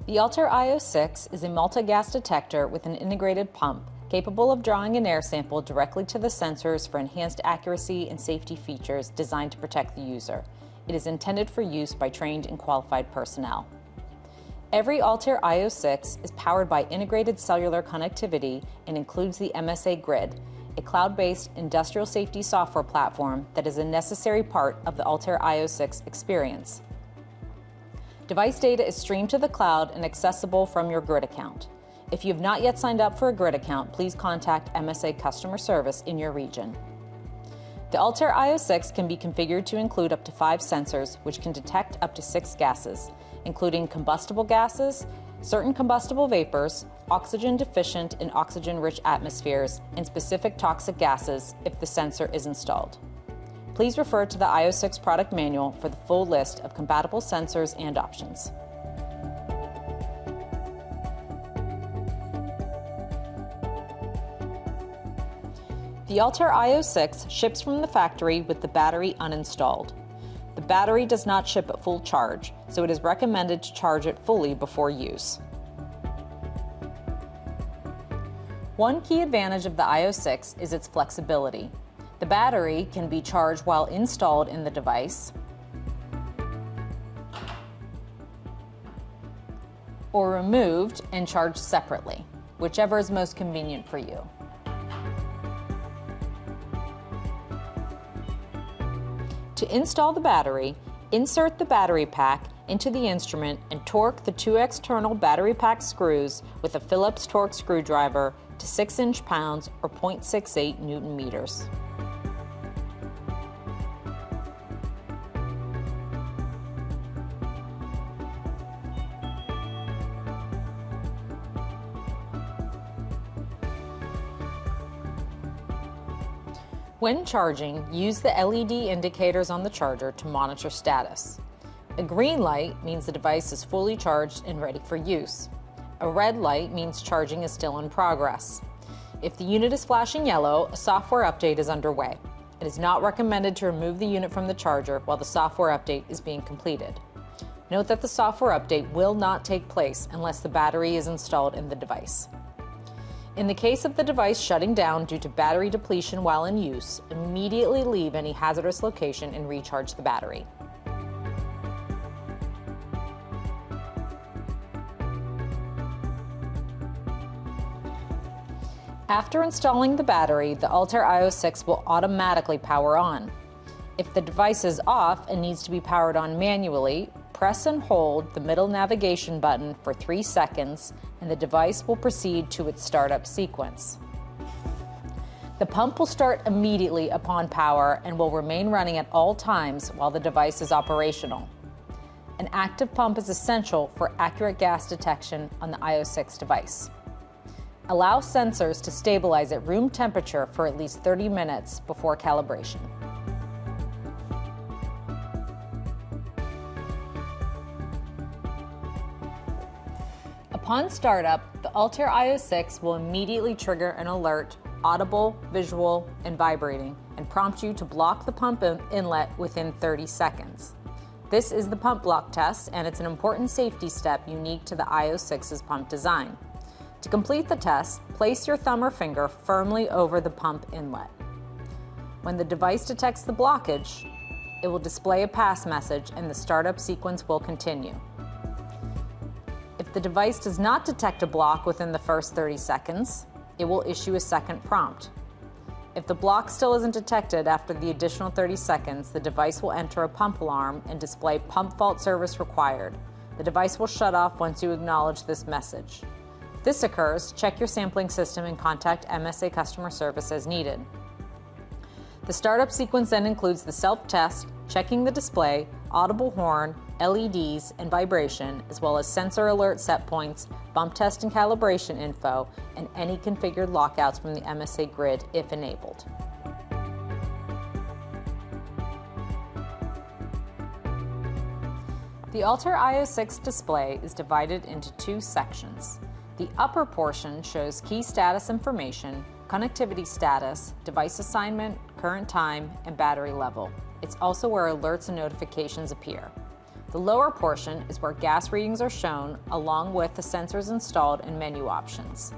The ALTAIR io6 is a multi-gas detector with an integrated pump capable of drawing an air sample directly to the sensors for enhanced accuracy and safety features designed to protect the user. It is intended for use by trained and qualified personnel. Every ALTAIR io6 is powered by integrated cellular connectivity and includes the MSA Grid, a cloud-based industrial safety software platform that is a necessary part of the ALTAIR io6 experience. Device data is streamed to the cloud and accessible from your Grid account. If you have not yet signed up for a Grid account, please contact MSA customer service in your region. The ALTAIR io6 can be configured to include up to 5 sensors, which can detect up to 6 gases, including combustible gases, certain combustible vapors, oxygen deficient and oxygen-rich atmospheres, and specific toxic gases if the sensor is installed. Please refer to the io6 product manual for the full list of compatible sensors and options. The ALTAIR io6 ships from the factory with the battery uninstalled. The battery does not ship at full charge, so it is recommended to charge it fully before use. One key advantage of the io6 is its flexibility. The battery can be charged while installed in the device or removed and charged separately, whichever is most convenient for you. To install the battery, insert the battery pack into the instrument and torque the 2 external battery pack screws with a Phillips torque screwdriver to 6 inch-pounds or 0.68 Newton-meters. When charging, use the LED indicators on the charger to monitor status. A green light means the device is fully charged and ready for use. A red light means charging is still in progress. If the unit is flashing yellow, a software update is underway. It is not recommended to remove the unit from the charger while the software update is being completed. Note that the software update will not take place unless the battery is installed in the device. In the case of the device shutting down due to battery depletion while in use, immediately leave any hazardous location and recharge the battery. After installing the battery, the ALTAIR io6 will automatically power on. If the device is off and needs to be powered on manually, press and hold the middle navigation button for 3 seconds and the device will proceed to its startup sequence. The pump will start immediately upon power and will remain running at all times while the device is operational. An active pump is essential for accurate gas detection on the io6 device. Allow sensors to stabilize at room temperature for at least 30 minutes before calibration. Upon startup, the ALTAIR io6 will immediately trigger an alert, audible, visual, and vibrating, and prompt you to block the pump inlet within 30 seconds. This is the pump block test, and it's an important safety step unique to the io6's pump design. To complete the test, place your thumb or finger firmly over the pump inlet. When the device detects the blockage, it will display a pass message and the startup sequence will continue. If the device does not detect a block within the first 30 seconds, it will issue a second prompt. If the block still isn't detected after the additional 30 seconds, the device will enter a pump alarm and display pump fault service required. The device will shut off once you acknowledge this message. If this occurs, check your sampling system and contact MSA customer service as needed. The startup sequence then includes the self-test, checking the display, audible horn, LEDs, and vibration, as well as sensor alert set points, bump test and calibration info, and any configured lockouts from the MSA Grid if enabled. The ALTAIR io6 display is divided into 2 sections. The upper portion shows key status information, connectivity status, device assignment, current time, and battery level. It's also where alerts and notifications appear. The lower portion is where gas readings are shown along with the sensors installed and menu options.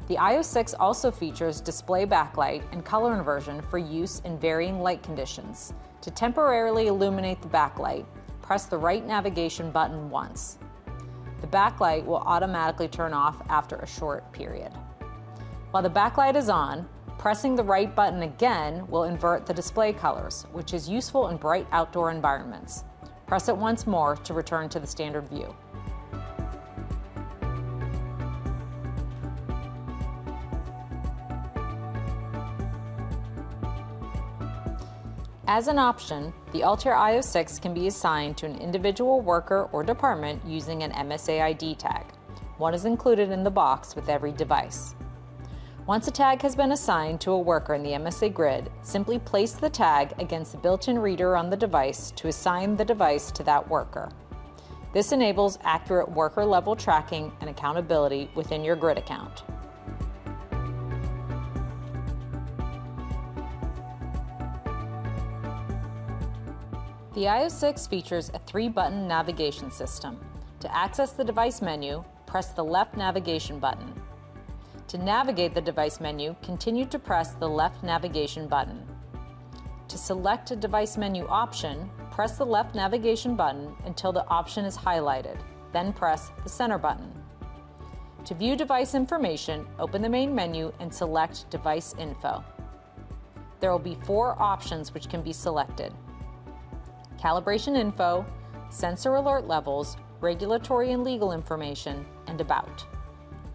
The IO6 also features display backlight and color inversion for use in varying light conditions. To temporarily illuminate the backlight, press the right navigation button once. The backlight will automatically turn off after a short period. While the backlight is on, pressing the right button again will invert the display colors, which is useful in bright outdoor environments. Press it once more to return to the standard view. As an option, the Altair IO6 can be assigned to an individual worker or department using an MSA ID tag. One is included in the box with every device. Once a tag has been assigned to a worker in the MSA grid, simply place the tag against the built-in reader on the device to assign the device to that worker. This enables accurate worker-level tracking and accountability within your grid account. The IO6 features a 3-button navigation system. To access the device menu, press the left navigation button. To navigate the device menu, continue to press the left navigation button. To select a device menu option, press the left navigation button until the option is highlighted, then press the center button. To view device information, open the main menu and select Device Info. There will be 4 options which can be selected: Calibration Info, Sensor Alert Levels, Regulatory and Legal Information, and About.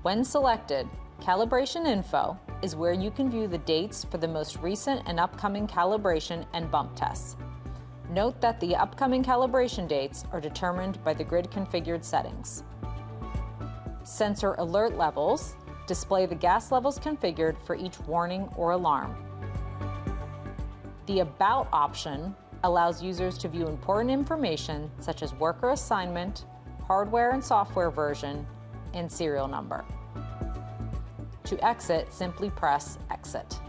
When selected, Calibration Info is where you can view the dates for the most recent and upcoming calibration and bump tests. Note that the upcoming calibration dates are determined by the grid configured settings. Sensor Alert Levels display the gas levels configured for each warning or alarm. The About option allows users to view important information such as worker assignment, hardware and software version, and serial number. To exit, simply press Exit.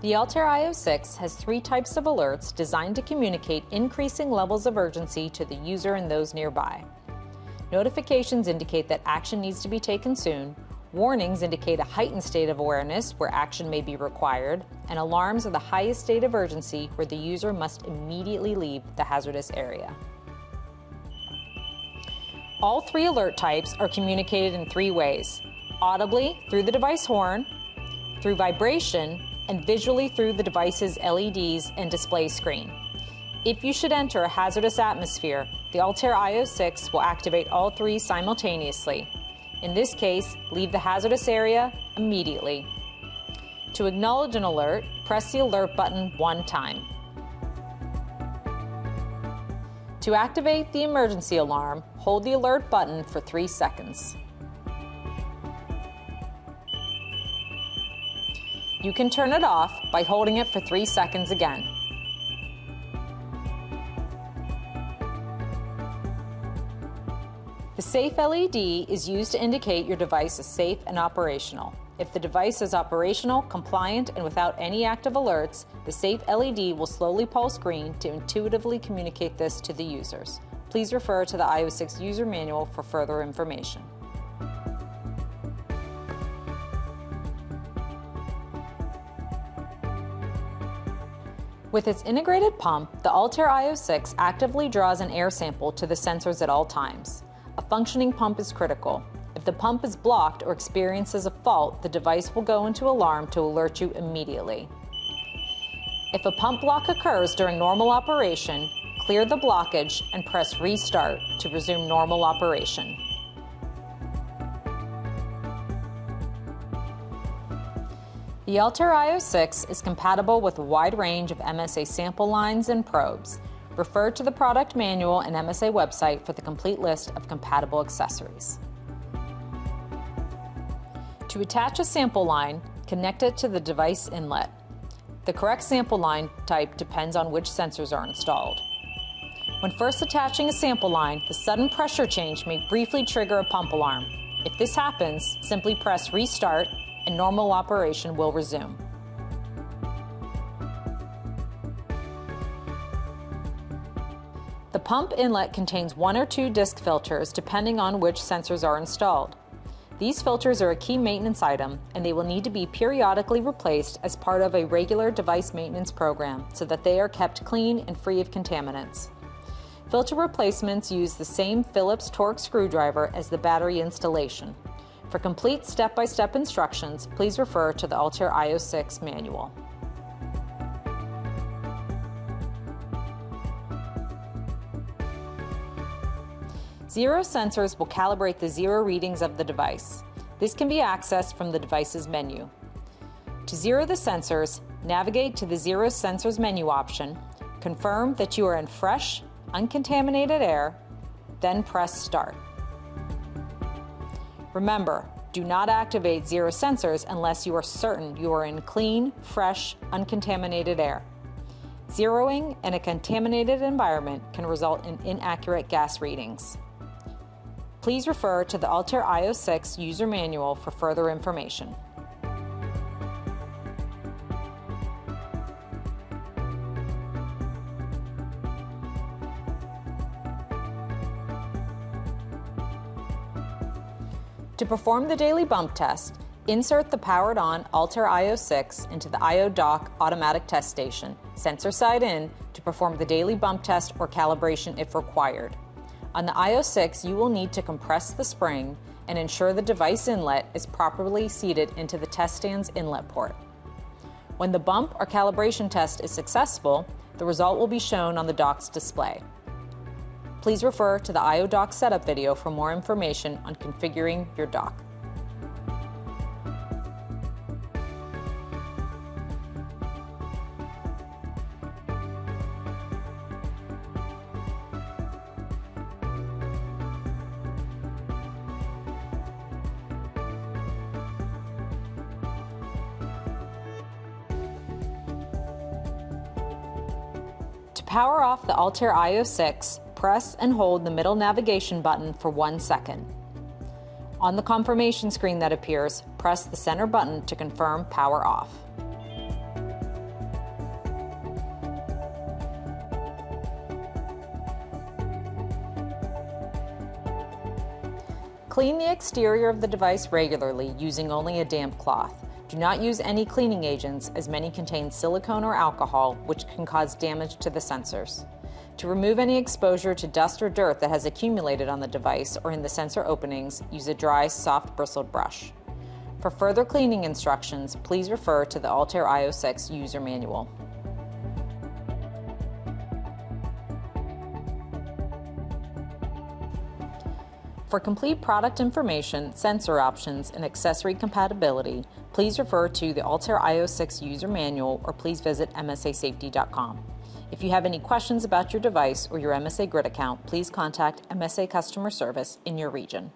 The Altair IO6 has 3 types of alerts designed to communicate increasing levels of urgency to the user and those nearby. Notifications indicate that action needs to be taken soon, warnings indicate a heightened state of awareness where action may be required, and alarms are the highest state of urgency where the user must immediately leave the hazardous area. All 3 alert types are communicated in 3 ways: audibly through the device horn, through vibration, and visually through the device's LEDs and display screen. If you should enter a hazardous atmosphere, the Altair IO6 will activate all 3 simultaneously. In this case, leave the hazardous area immediately. To acknowledge an alert, press the alert button 1 time. To activate the emergency alarm, hold the alert button for 3 seconds. You can turn it off by holding it for 3 seconds again. The safe LED is used to indicate your device is safe and operational. If the device is operational, compliant, and without any active alerts, the safe LED will slowly pulse green to intuitively communicate this to the users. Please refer to the IO6 user manual for further information. With its integrated pump, the Altair IO6 actively draws an air sample to the sensors at all times. A functioning pump is critical. If the pump is blocked or experiences a fault, the device will go into alarm to alert you immediately. If a pump block occurs during normal operation, clear the blockage and press Restart to resume normal operation. The Altair IO6 is compatible with a wide range of MSA sample lines and probes. Refer to the product manual and MSA website for the complete list of compatible accessories. To attach a sample line, connect it to the device inlet. The correct sample line type depends on which sensors are installed. When first attaching a sample line, the sudden pressure change may briefly trigger a pump alarm. If this happens, simply press restart and normal operation will resume. The pump inlet contains 1 or 2 disc filters depending on which sensors are installed. These filters are a key maintenance item and they will need to be periodically replaced as part of a regular device maintenance program so that they are kept clean and free of contaminants. Filter replacements use the same Phillips torque screwdriver as the battery installation. For complete step-by-step instructions, please refer to the ALTAIR IO6 manual. Zero sensors will calibrate the zero readings of the device. This can be accessed from the device's menu. To zero the sensors, navigate to the Zero Sensors menu option, confirm that you are in fresh, uncontaminated air, then press Start. Remember, do not activate zero sensors unless you are certain you are in clean, fresh, uncontaminated air. Zeroing in a contaminated environment can result in inaccurate gas readings. Please refer to the ALTAIR IO6 user manual for further information. To perform the daily bump test, insert the powered-on ALTAIR IO6 into the IO dock automatic test station, sensor side in, to perform the daily bump test or calibration if required. On the IO6, you will need to compress the spring and ensure the device inlet is properly seated into the test stand's inlet port. When the bump or calibration test is successful, the result will be shown on the dock's display. Please refer to the IO dock setup video for more information on configuring your dock. To power off the ALTAIR IO6, press and hold the middle navigation button for 1 second. On the confirmation screen that appears, press the center button to confirm power off. Clean the exterior of the device regularly using only a damp cloth. Do not use any cleaning agents as many contain silicone or alcohol, which can cause damage to the sensors. To remove any exposure to dust or dirt that has accumulated on the device or in the sensor openings, use a dry, soft bristled brush. For further cleaning instructions, please refer to the ALTAIR IO6 user manual. For complete product information, sensor options, and accessory compatibility, please refer to the ALTAIR IO6 user manual or please visit msasafety.com. If you have any questions about your device or your MSA Grid account, please contact MSA Customer Service in your region.